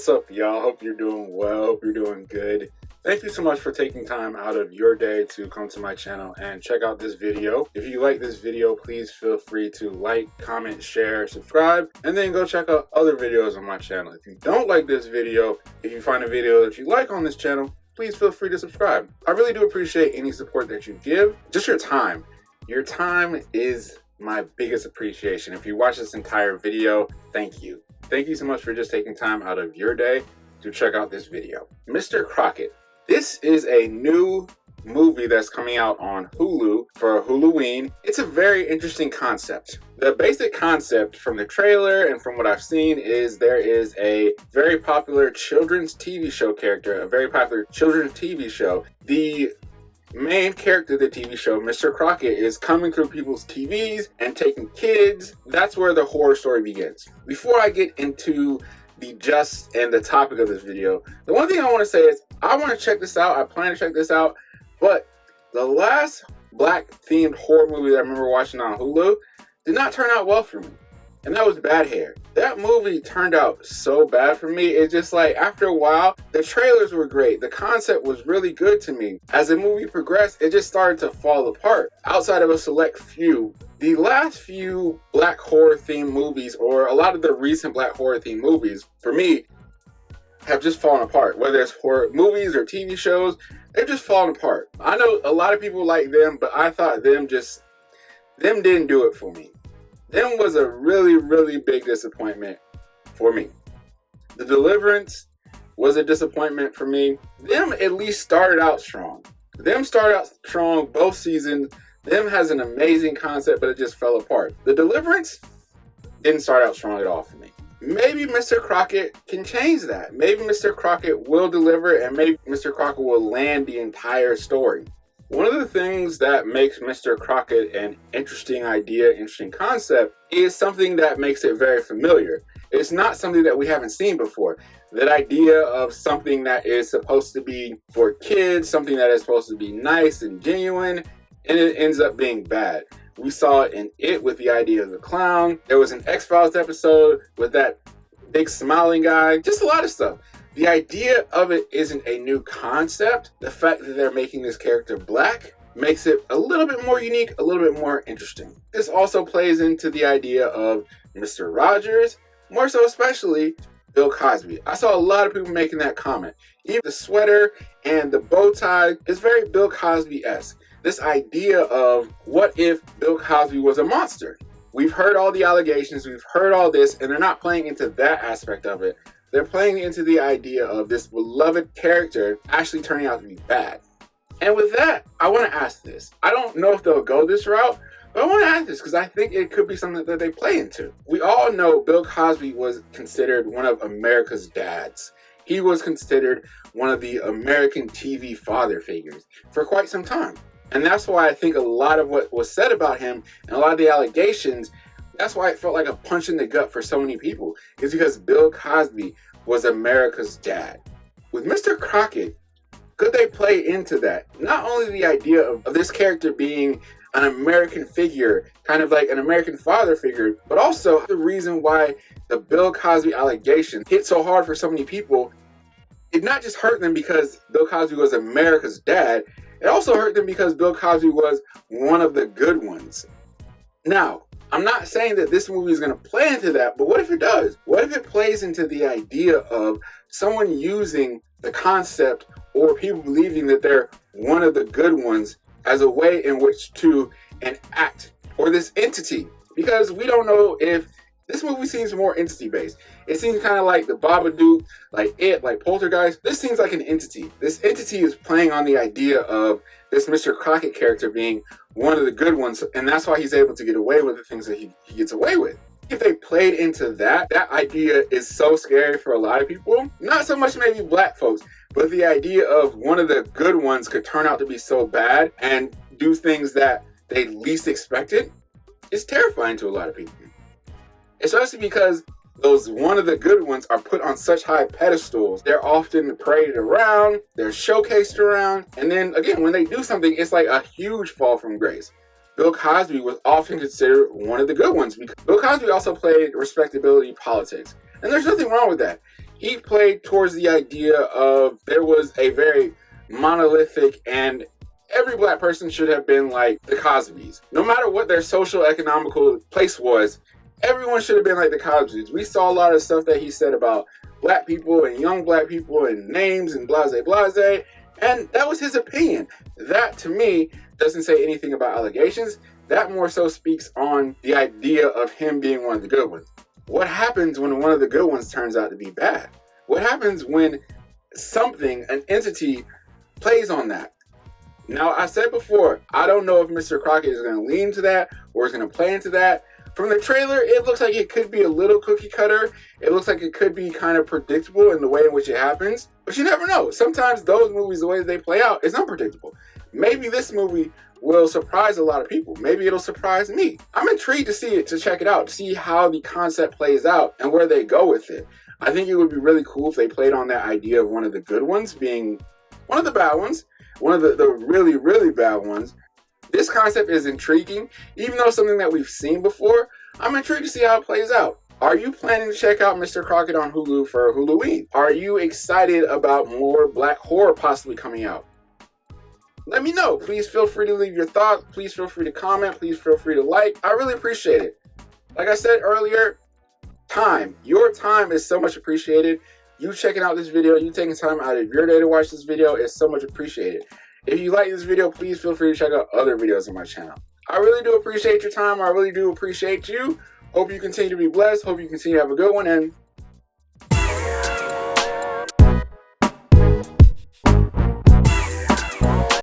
What's up, y'all? Hope you're doing well. Hope you're doing good. Thank you so much for taking time out of your day to come to my channel and check out this video. If you like this video, please feel free to like, comment, share, subscribe, and then go check out other videos on my channel. If you don't like this video, if you find a video that you like on this channel, please feel free to subscribe. I really do appreciate any support that you give. Just your time. Your time is my biggest appreciation. If you watch this entire video, thank you. Thank you so much for just taking time out of your day to check out this video. Mr. Crocket. This is a new movie that's coming out on Hulu for Huluween. It's a very interesting concept. The basic concept from the trailer and from what I've seen is there is a very popular children's TV show character, a very popular children's TV show. The main character of the TV show, Mr. Crocket, is coming through people's TVs and taking kids. That's where the horror story begins. Before I get into the just and the topic of this video, the one thing I want to say is I want to check this out. I plan to check this out, but the last black themed horror movie that I remember watching on Hulu did not turn out well for me, and that was Bad Hair. That movie turned out so bad for me. It's just like after a while, the trailers were great. The concept was really good to me. As the movie progressed, it just started to fall apart. Outside of a select few, the last few black horror themed movies, or a lot of the recent black horror themed movies, for me, have just fallen apart. Whether it's horror movies or TV shows, they've just fallen apart. I know a lot of people like them, but I thought them didn't do it for me. Them was a really, really big disappointment for me. The Deliverance was a disappointment for me. Them at least started out strong. Them started out strong both seasons. Them has an amazing concept, but it just fell apart. The Deliverance didn't start out strong at all for me. Maybe Mr. Crocket can change that. Maybe Mr. Crocket will deliver, and maybe Mr. Crocket will land the entire story. One of the things that makes Mr. Crocket an interesting idea, interesting concept, is something that makes it very familiar. It's not something that we haven't seen before. That idea of something that is supposed to be for kids, something that is supposed to be nice and genuine, and it ends up being bad. We saw it in It with the idea of the clown. There was an X-Files episode with that big smiling guy. Just a lot of stuff. The idea of it isn't a new concept. The fact that they're making this character black makes it a little bit more unique, a little bit more interesting. This also plays into the idea of Mr. Rogers, more so especially Bill Cosby. I saw a lot of people making that comment. Even the sweater and the bow tie is very Bill Cosby-esque. This idea of what if Bill Cosby was a monster? We've heard all the allegations, we've heard all this, and they're not playing into that aspect of it. They're playing into the idea of this beloved character actually turning out to be bad. And with that, I want to ask this. I don't know if they'll go this route, but I want to ask this because I think it could be something that they play into. We all know Bill Cosby was considered one of America's dads. He was considered one of the American TV father figures for quite some time. And that's why I think a lot of what was said about him and a lot of the allegations, that's why it felt like a punch in the gut for so many people, is because Bill Cosby was America's dad. With Mr. Crocket, could they play into that? Not only the idea of this character being an American figure, kind of like an American father figure, but also the reason why the Bill Cosby allegation hit so hard for so many people. It not just hurt them because Bill Cosby was America's dad, it also hurt them because Bill Cosby was one of the good ones. Now, I'm not saying that this movie is going to play into that, but what if it does? What if it plays into the idea of someone using the concept or people believing that they're one of the good ones as a way in which to enact, or this entity? Because we don't know if this movie seems more entity-based. It seems kind of like the Babadook, like It, like Poltergeist. This seems like an entity. This entity is playing on the idea of this Mr. Crocket character being one of the good ones, and that's why he's able to get away with the things that he gets away with. If they played into that, that idea is so scary for a lot of people. Not so much maybe black folks, but the idea of one of the good ones could turn out to be so bad and do things that they least expected is terrifying to a lot of people. Especially because those one of the good ones are put on such high pedestals. They're often paraded around, they're showcased around, and then again, when they do something, it's like a huge fall from grace. Bill Cosby was often considered one of the good ones because Bill Cosby also played respectability politics. And there's nothing wrong with that. he played towards the idea of there was a very monolithic and every black person should have been like the Cosbys. No matter what their social economical place was, everyone should have been like the Cosbys. We saw a lot of stuff that he said about black people and young black people and names and blase blase, and that was his opinion. That to me doesn't say anything about allegations. That more so speaks on the idea of him being one of the good ones. What happens when one of the good ones turns out to be bad? What happens when something, an entity, plays on that? Now, I said before, I don't know if Mr. Crocket is going to lean to that or is going to play into that. From the trailer, it looks like it could be a little cookie cutter. It looks like it could be kind of predictable in the way in which it happens. But you never know. Sometimes those movies, the way they play out, is unpredictable. Maybe this movie will surprise a lot of people. Maybe it'll surprise me. I'm intrigued to see it, to check it out, to see how the concept plays out and where they go with it. I think it would be really cool if they played on that idea of one of the good ones being one of the bad ones, one of the really, really bad ones. This concept is intriguing, even though something that we've seen before. I'm intrigued to see how it plays out. Are you planning to check out Mr. Crocket on Hulu for Huluween? Are you excited about more black horror possibly coming out? Let me know. Please feel free to leave your thoughts. Please feel free to comment. Please feel free to like. I really appreciate it. Like I said earlier, time. Your time is so much appreciated. You checking out this video, you taking time out of your day to watch this video is so much appreciated. If you like this video, please feel free to check out other videos on my channel. I really do appreciate your time. I really do appreciate you. Hope you continue to be blessed. Hope you continue to have a good one, and